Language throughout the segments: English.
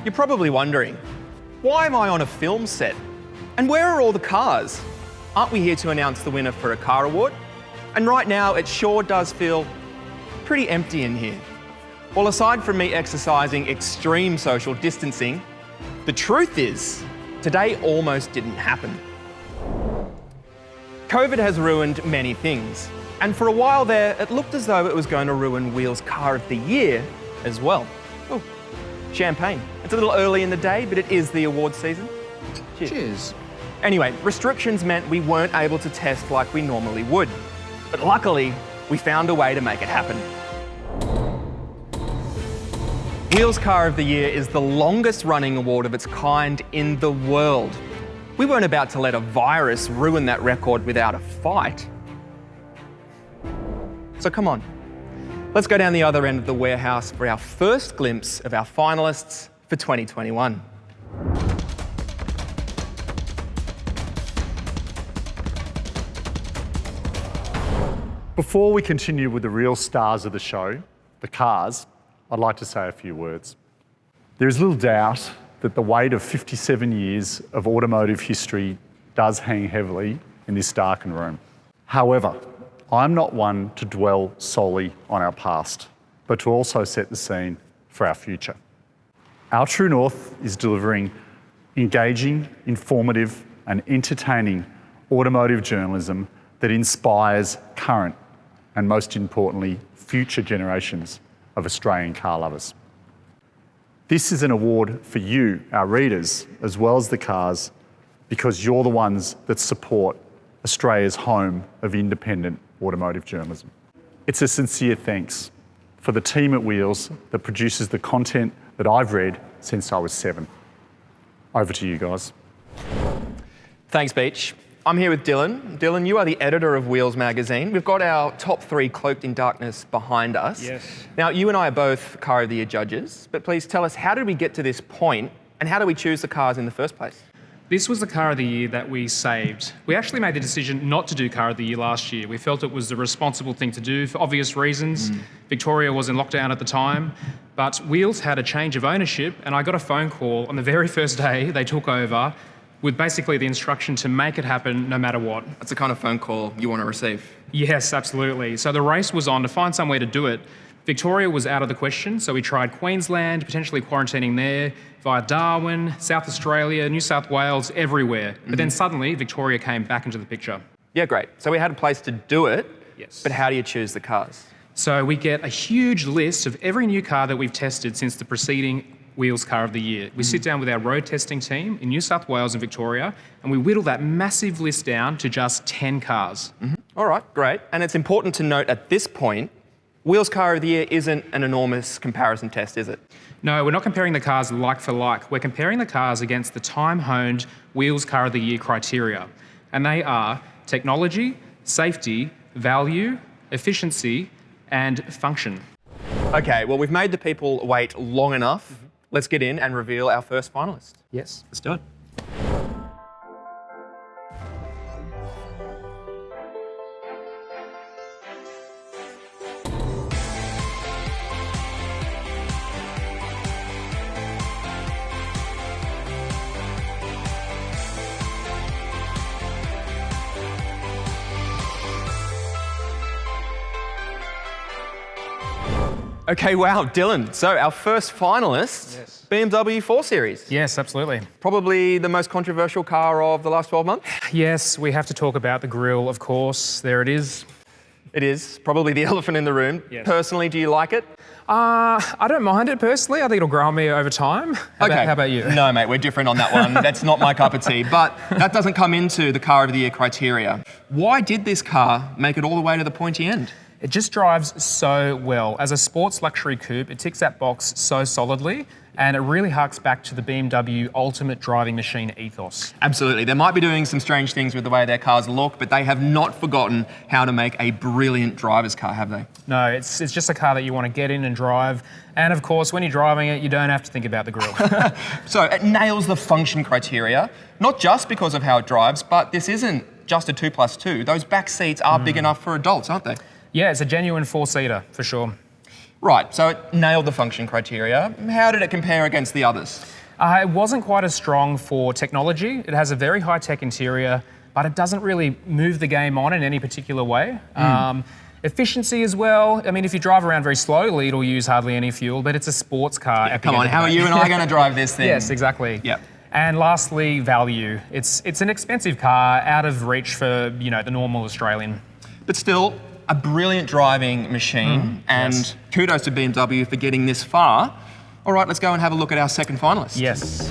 You're probably wondering, why am I on a film set? And where are all the cars? Aren't we here to announce the winner for a car award? And right now, it sure does feel pretty empty in here. Well, aside from me exercising extreme social distancing, the truth is, today almost didn't happen. COVID has ruined many things. And for a while there, it looked as though it was going to ruin Wheels Car of the Year as well. Oh, champagne. It's a little early in the day, but it is the award season. Cheers. Anyway, restrictions meant we weren't able to test like we normally would. But luckily, we found a way to make it happen. Wheels Car of the Year is the longest running award of its kind in the world. We weren't about to let a virus ruin that record without a fight. So come on, let's go down the other end of the warehouse for our first glimpse of our finalists for 2021. Before we continue with the real stars of the show, the cars, I'd like to say a few words. There is little doubt that the weight of 57 years of automotive history does hang heavily in this darkened room. However, I'm not one to dwell solely on our past, but to also set the scene for our future. Our true north is delivering engaging, informative, and entertaining automotive journalism that inspires current and, most importantly, future generations of Australian car lovers. This is an award for you, our readers, as well as the cars, because you're the ones that support Australia's home of independent automotive journalism. It's a sincere thanks for the team at Wheels that produces the content that I've read since I was 7. Over to you guys. Thanks, Beach. I'm here with Dylan. Dylan, you are the editor of Wheels magazine. We've got our top 3 cloaked in darkness behind us. Yes. Now, you and I are both Car of the Year judges, but please tell us, how did we get to this point and how do we choose the cars in the first place? This was the Car of the Year that we saved. We actually made the decision not to do Car of the Year last year. We felt it was the responsible thing to do for obvious reasons. Victoria was in lockdown at the time, but Wheels had a change of ownership and I got a phone call on the very first day they took over with basically the instruction to make it happen no matter what. That's the kind of phone call you want to receive. Yes, absolutely. So the race was on to find somewhere to do it. Victoria was out of the question, so we tried Queensland, potentially quarantining there, via Darwin, South Australia, New South Wales, everywhere. But then suddenly, Victoria came back into the picture. Yeah, great. So we had a place to do it, Yes. but how do you choose the cars? So we get a huge list of every new car that we've tested since the preceding Wheels Car of the Year. We sit down with our road testing team in New South Wales and Victoria, and we whittle that massive list down to just 10 cars. All right, great. And it's important to note at this point, Wheels Car of the Year isn't an enormous comparison test, is it? No, we're not comparing the cars like for like. We're comparing the cars against the time-honed Wheels Car of the Year criteria. And they are technology, safety, value, efficiency, and function. Okay, well, we've made the people wait long enough. Let's get in and reveal our first finalist. Yes. Let's do it. Okay, wow, Dylan. So our first finalist, Yes. BMW 4 Series. Yes, absolutely. Probably the most controversial car of the last 12 months. Yes, we have to talk about the grille, of course. There it is. It is probably the elephant in the room. Yes. Personally, do you like it? I don't mind it personally. I think it'll grow on me over time. How about you? No, mate, we're different on that one. That's not my cup of tea. But that doesn't come into the Car of the Year criteria. Why did this car make it all the way to the pointy end? It just drives so well. As a sports luxury coupe, it ticks that box so solidly, and it really harks back to the BMW ultimate driving machine ethos. Absolutely. They might be doing some strange things with the way their cars look, but they have not forgotten how to make a brilliant driver's car, have they? No, it's just a car that you want to get in and drive. And of course, when you're driving it, you don't have to think about the grille. So it nails the function criteria, not just because of how it drives, but this isn't just a 2+2. Those back seats are big enough for adults, aren't they? Yeah, it's a genuine 4-seater, for sure. Right, so it nailed the function criteria. How did it compare against the others? It wasn't quite as strong for technology. It has a very high-tech interior, but it doesn't really move the game on in any particular way. Efficiency as well. I mean, if you drive around very slowly, it'll use hardly any fuel, but it's a sports car. at the Come end on, of the how are day. you and I going to drive this thing? Yes, exactly. Yep. And lastly, value. It's an expensive car, out of reach for the normal Australian. But still, a brilliant driving machine, and yes. kudos to BMW for getting this far. All right, let's go and have a look at our second finalist. Yes.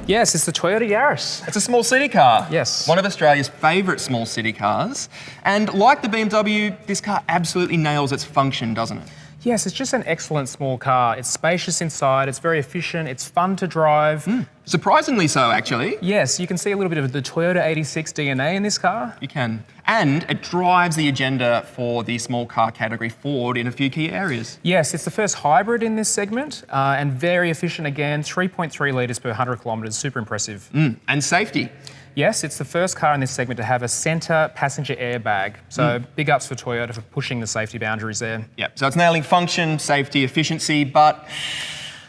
Yes, it's the Toyota Yaris. It's a small city car. Yes. One of Australia's favourite small city cars. And like the BMW, this car absolutely nails its function, doesn't it? Yes, it's just an excellent small car. It's spacious inside, it's very efficient, it's fun to drive. Surprisingly so, actually. Yes, you can see a little bit of the Toyota 86 DNA in this car. You can. And it drives the agenda for the small car category forward in a few key areas. Yes, it's the first hybrid in this segment and very efficient again, 3.3 litres per 100 kilometres, super impressive. And safety. Yes, it's the first car in this segment to have a centre passenger airbag. So big ups for Toyota for pushing the safety boundaries there. Yep, so it's nailing function, safety, efficiency, but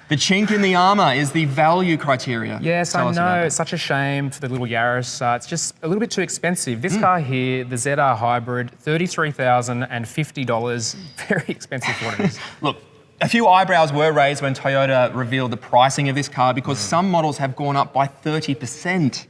the chink in the armour is the value criteria. Yes, Tell I us about know. that. It's such a shame for the little Yaris. It's just a little bit too expensive. This car here, the ZR Hybrid, $33,050. Very expensive for what it is. Look, a few eyebrows were raised when Toyota revealed the pricing of this car because some models have gone up by 30%.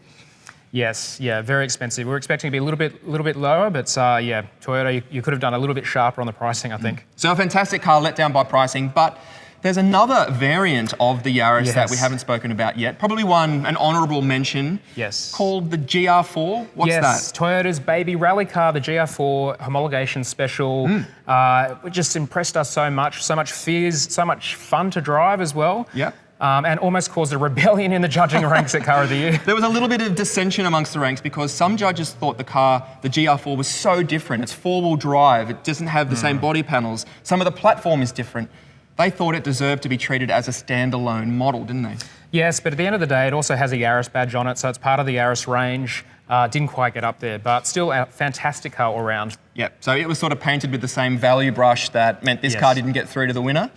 Yes, yeah, very expensive. We were expecting to be a little bit lower, but yeah, Toyota, you could have done a little bit sharper on the pricing, I think. So a fantastic car let down by pricing, but there's another variant of the Yaris that we Yes. haven't spoken about yet. Probably an honourable mention. Yes. Called the GR4. What's Yes, that? Toyota's baby rally car, the GR4 homologation special. It just impressed us so much fizz, so much fun to drive as well. Yep. And almost caused a rebellion in the judging ranks at Car of the Year. There was a little bit of dissension amongst the ranks because some judges thought the GR4 was so different. It's four-wheel drive. It doesn't have the same body panels. Some of the platform is different. They thought it deserved to be treated as a standalone model, didn't they? Yes, but at the end of the day, it also has a Yaris badge on it, so it's part of the Yaris range. Didn't quite get up there, but still a fantastic car all round. Yep. So it was sort of painted with the same value brush that meant this Yes. car didn't get through to the winner.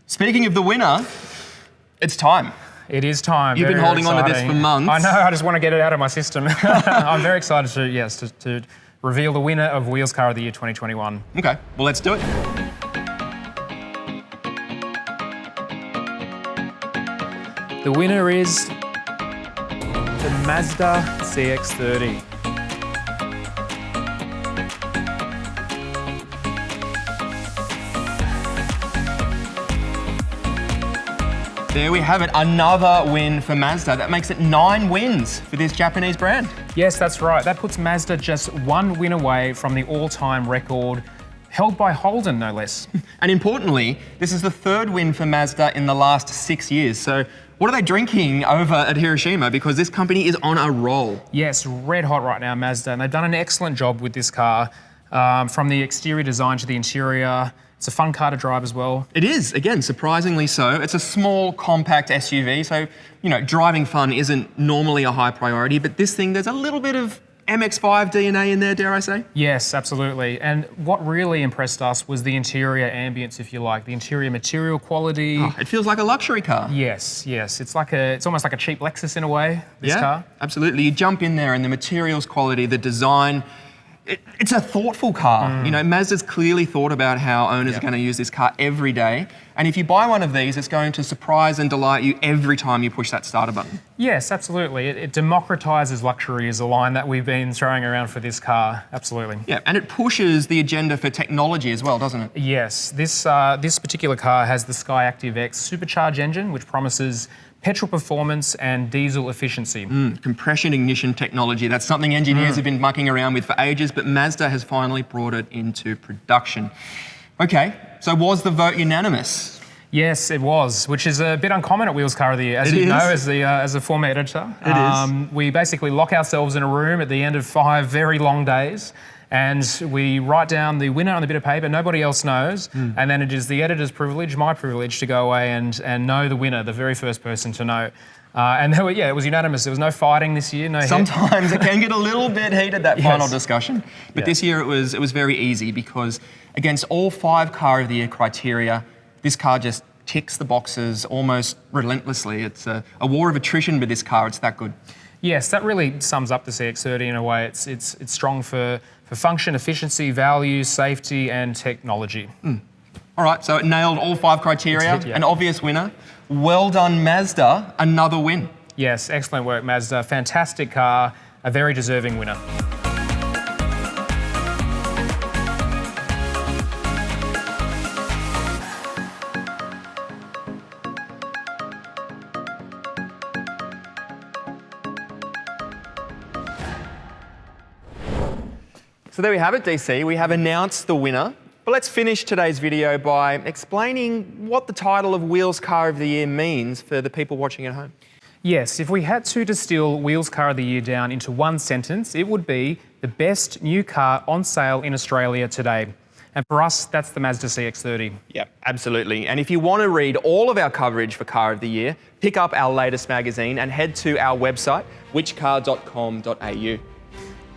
Speaking of the winner, it's time. It is time. You've been Very holding on to this exciting. for months. I know, I just want to get it out of my system. I'm very excited to reveal the winner of Wheels Car of the Year 2021. Okay, well, let's do it. The winner is the Mazda CX-30. There we have it, another win for Mazda. That makes it 9 wins for this Japanese brand. Yes, that's right. That puts Mazda just one win away from the all-time record, held by Holden, no less. And importantly, this is the 3rd win for Mazda in the last 6 years. So what are they drinking over at Hiroshima? Because this company is on a roll. Yes, red hot right now, Mazda, and they've done an excellent job with this car, from the exterior design to the interior. It's a fun car to drive as well. It is, again, surprisingly so. It's a small, compact SUV, so, driving fun isn't normally a high priority, but this thing, there's a little bit of MX-5 DNA in there, dare I say? Yes, absolutely. And what really impressed us was the interior ambience, if you like, the interior material quality. Oh, it feels like a luxury car. Yes. It's almost like a cheap Lexus in a way, this car. Absolutely. You jump in there and the materials quality, the design, it's a thoughtful car. Mazda's clearly thought about how owners are going to use this car every day. And if you buy one of these, it's going to surprise and delight you every time you push that starter button. Yes, absolutely. It democratises luxury is a line that we've been throwing around for this car. Absolutely. Yeah, and it pushes the agenda for technology as well, doesn't it? Yes, this particular car has the Skyactiv X supercharged engine, which promises petrol performance and diesel efficiency. Compression ignition technology. That's something engineers have been mucking around with for ages, but Mazda has finally brought it into production. Okay, so was the vote unanimous? Yes, it was, which is a bit uncommon at Wheels Car of the Year. As It you is. know, as a former editor, It is. we basically lock ourselves in a room at the end of 5 very long days, And we write down the winner on a bit of paper, nobody else knows. And then it is the editor's privilege, my privilege, to go away and know the winner, the very first person to know. And there it was unanimous. There was no fighting this year. Sometimes it can get a little bit heated, that final Yes. discussion. But this year it was very easy because against all 5 Car of the Year criteria, this car just ticks the boxes almost relentlessly. It's a war of attrition with this car. It's that good. Yes, that really sums up the CX-30 in a way. It's strong for function, efficiency, value, safety, and technology. All right, so it nailed all 5 criteria. It did, yeah. An obvious winner. Well done, Mazda. Another win. Yes, excellent work, Mazda. Fantastic car, a very deserving winner. So there we have it, DC. We have announced the winner. But let's finish today's video by explaining what the title of Wheels Car of the Year means for the people watching at home. Yes, if we had to distill Wheels Car of the Year down into one sentence, it would be the best new car on sale in Australia today. And for us, that's the Mazda CX-30. Yep, absolutely. And if you want to read all of our coverage for Car of the Year, pick up our latest magazine and head to our website, whichcar.com.au.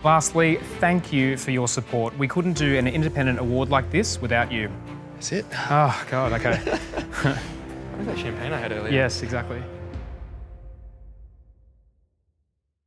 Lastly, thank you for your support. We couldn't do an independent award like this without you. That's it. Oh, God, okay. What was that champagne I had earlier? Yes, exactly.